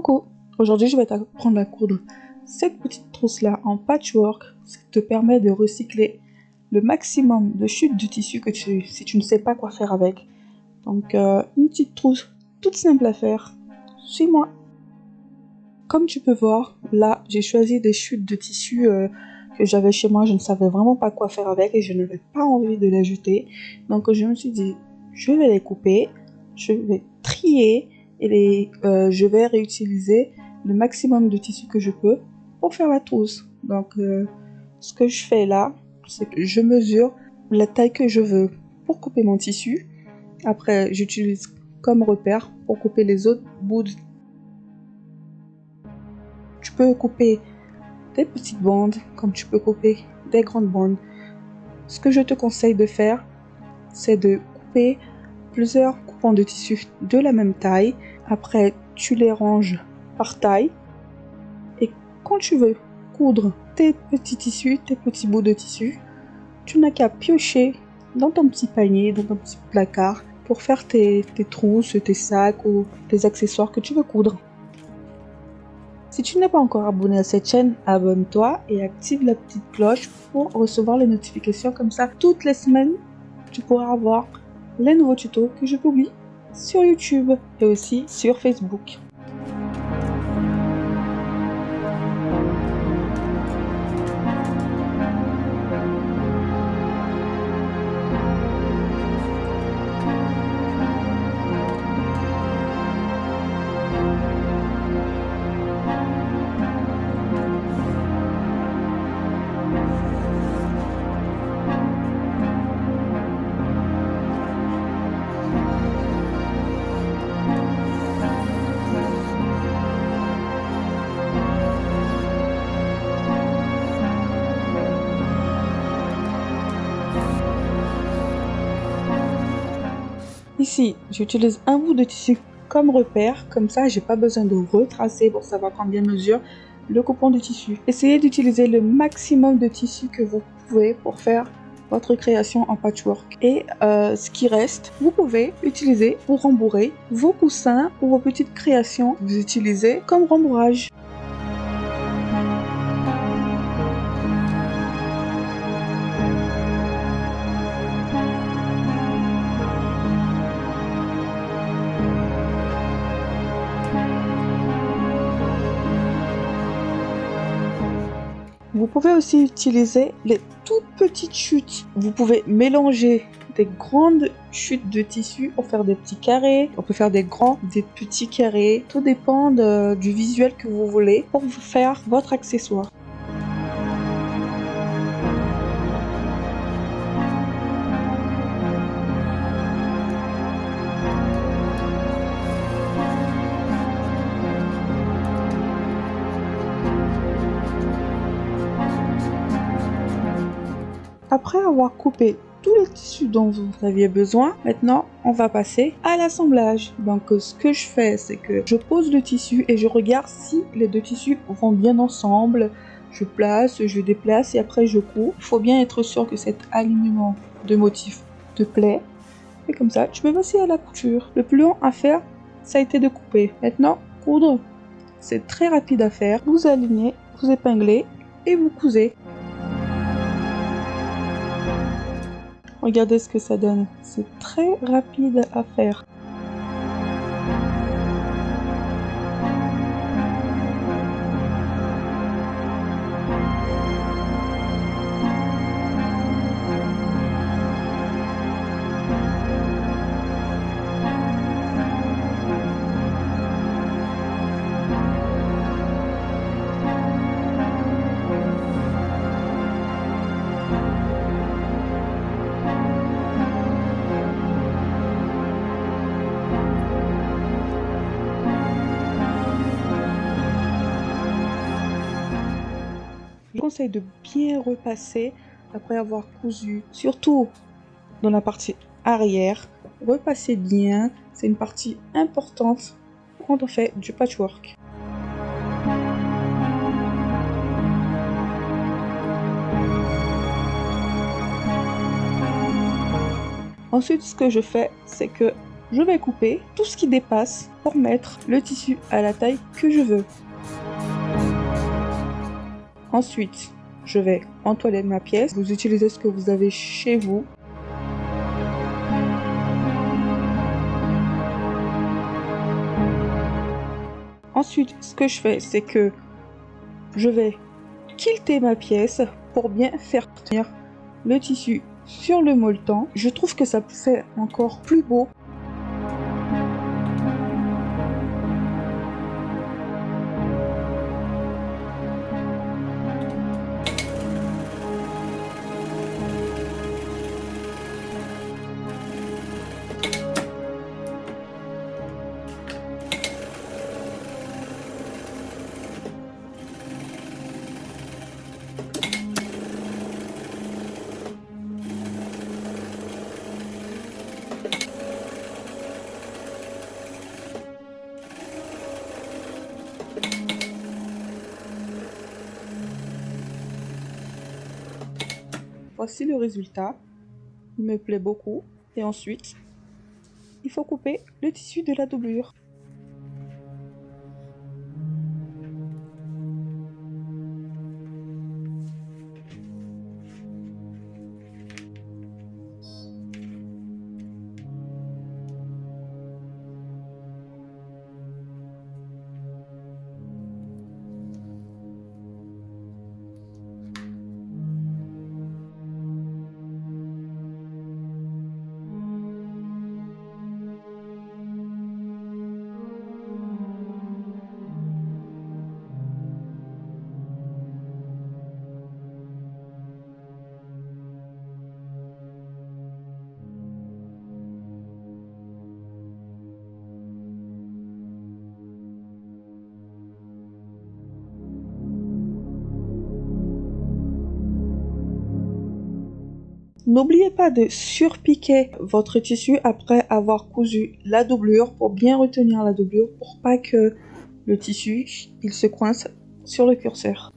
Coucou, aujourd'hui je vais t'apprendre à coudre cette petite trousse-là en patchwork, ce qui te permet de recycler le maximum de chutes de tissu si tu ne sais pas quoi faire avec. Donc une petite trousse toute simple à faire, suis-moi. Comme tu peux voir, là j'ai choisi des chutes de tissu que j'avais chez moi, je ne savais vraiment pas quoi faire avec et je n'avais pas envie de les jeter. Donc je me suis dit, je vais les couper, je vais trier et je vais réutiliser le maximum de tissu que je peux pour faire la trousse. Donc ce que je fais là, c'est que je mesure la taille que je veux pour couper mon tissu. Après, j'utilise comme repère pour couper les autres bouts. Tu peux couper des petites bandes comme tu peux couper des grandes bandes. Ce que je te conseille de faire, c'est de couper plusieurs coupons de tissu de la même taille. Après, tu les ranges par taille. Et quand tu veux coudre tes petits tissus, tes petits bouts de tissu, tu n'as qu'à piocher dans ton petit panier, dans ton petit placard pour faire tes trousses, tes sacs ou tes accessoires que tu veux coudre. Si tu n'es pas encore abonné à cette chaîne, abonne-toi et active la petite cloche pour recevoir les notifications. Comme ça, toutes les semaines, tu pourras avoir les nouveaux tutos que je publie sur YouTube et aussi sur Facebook. Ici, j'utilise un bout de tissu comme repère, comme ça j'ai pas besoin de retracer pour savoir combien mesure le coupon de tissu. Essayez d'utiliser le maximum de tissu que vous pouvez pour faire votre création en patchwork. Et ce qui reste, vous pouvez utiliser pour rembourrer vos coussins ou vos petites créations que vous utilisez comme rembourrage. Vous pouvez aussi utiliser les toutes petites chutes. Vous pouvez mélanger des grandes chutes de tissu pour faire des petits carrés. On peut faire des grands, des petits carrés. Tout dépend du visuel que vous voulez pour vous faire votre accessoire. Après avoir coupé tout le tissu dont vous aviez besoin, maintenant on va passer à l'assemblage. Donc ce que je fais, c'est que je pose le tissu et je regarde si les deux tissus vont bien ensemble. Je place, je déplace et après je couds. Il faut bien être sûr que cet alignement de motifs te plaît. Et comme ça, tu peux passer à la couture. Le plus long à faire, ça a été de couper. Maintenant, coudre, c'est très rapide à faire. Vous alignez, vous épinglez et vous cousez. Regardez ce que ça donne, c'est très rapide à faire. Je vous conseille de bien repasser après avoir cousu, surtout dans la partie arrière. Repassez bien, c'est une partie importante quand on fait du patchwork. Ensuite, ce que je fais, c'est que je vais couper tout ce qui dépasse pour mettre le tissu à la taille que je veux. Ensuite, je vais entoiler ma pièce. Vous utilisez ce que vous avez chez vous. Ensuite, ce que je fais, c'est que je vais quilter ma pièce pour bien faire tenir le tissu sur le molleton. Je trouve que ça fait encore plus beau. Voici le résultat, il me plaît beaucoup. Et ensuite, il faut couper le tissu de la doublure. N'oubliez pas de surpiquer votre tissu après avoir cousu la doublure pour bien retenir la doublure pour pas que le tissu il se coince sur le curseur.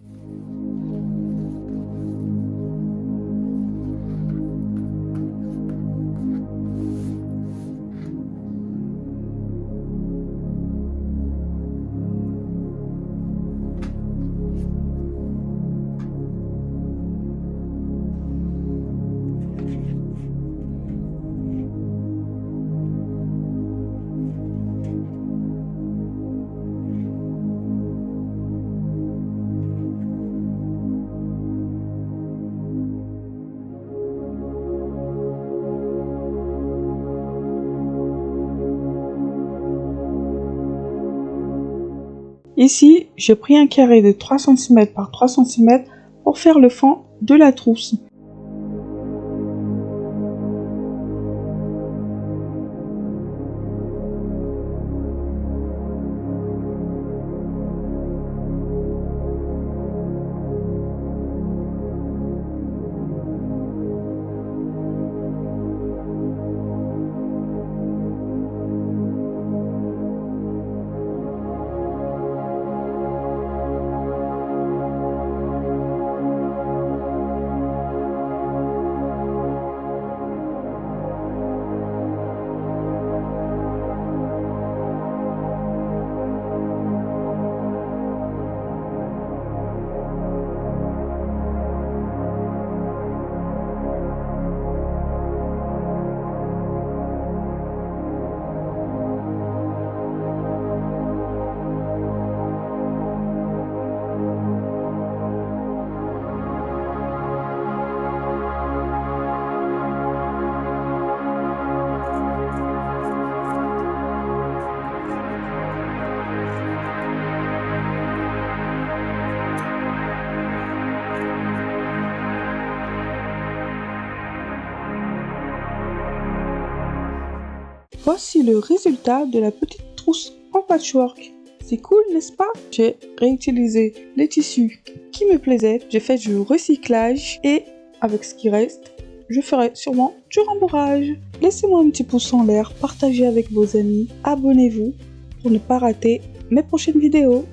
Ici, j'ai pris un carré de 3 cm par 3 cm pour faire le fond de la trousse. Voici le résultat de la petite trousse en patchwork. C'est cool, n'est-ce pas? J'ai réutilisé les tissus qui me plaisaient, j'ai fait du recyclage et avec ce qui reste, je ferai sûrement du rembourrage. Laissez-moi un petit pouce en l'air, partagez avec vos amis, abonnez-vous pour ne pas rater mes prochaines vidéos.